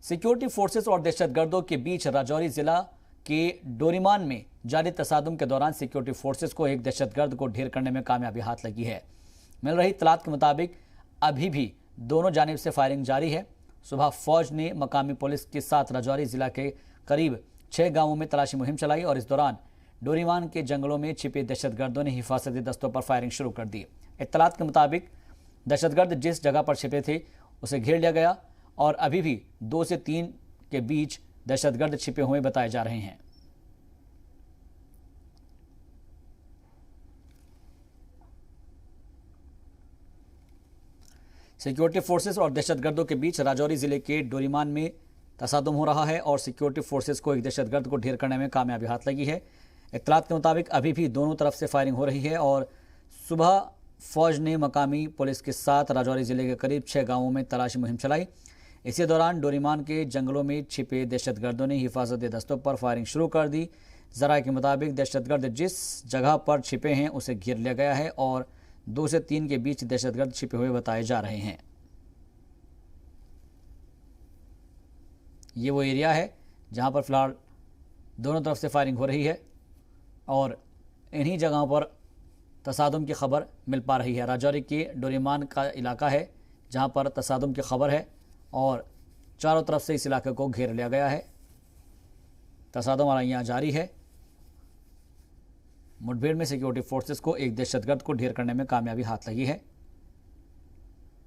Security forces और दहशतगर्दों के बीच राजौरी जिला के डोरीमान में जारी तसादुम के दौरान सिक्योरिटी फोर्सेस को एक दहशतगर्द को ढेर करने में कामयाबी हाथ लगी है। मिल रही इत्तलात के मुताबिक अभी भी दोनों जानिब से फायरिंग जारी है। सुबह फौज ने मकामी पुलिस के साथ राजौरी जिला के करीब 6 गांवों में तलाशी मुहिम चलाई और इस दौरान डोरीमान के जंगलों में छिपे दहशतगर्दों ने हिफाजती दस्तों पर फायरिंग शुरू कर दी। इत्तलात के मुताबिक दहशतगर्द जिस जगह पर छिपे थे उसे घेर लिया गया और अभी भी 2 से 3 के बीच दहशतगर्द छिपे हुए बताए जा रहे हैं। सिक्योरिटी फोर्सेस और दहशतगर्दों के बीच राजौरी जिले के डोरीमान में तसादुम हो रहा है और सिक्योरिटी फोर्सेस को एक दहशतगर्द को ढेर करने में कामयाबी हाथ लगी है। इत्तलात के मुताबिक अभी भी दोनों तरफ से फायरिंग हो रही है और सुबह फौज ने मकामी पुलिस के साथ राजौरी जिले के करीब 6 गांवों में तलाशी मुहिम चलाई। इसी दौरान डोरीमान के जंगलों में छिपे दहशतगर्दों ने हिफाजती दस्तों पर फायरिंग शुरू कर दी। ज़राए के मुताबिक दहशतगर्द जिस जगह पर छिपे हैं उसे घेर लिया गया है और 2 से 3 के बीच दहशतगर्द छिपे हुए बताए जा रहे हैं। ये वो एरिया है जहां पर फिलहाल दोनों तरफ से फायरिंग हो रही है और इन्हीं जगहों पर तसादुम की खबर मिल पा रही है। राजौरी के डोरीमान का इलाका है जहां पर तसादुम की खबर है और चारों तरफ से इस इलाके को घेर लिया गया है। तसादुम आराइयाँ जारी है। मुठभेड़ में सिक्योरिटी फोर्सेस को एक दहशतगर्द को ढेर करने में कामयाबी हाथ लगी है।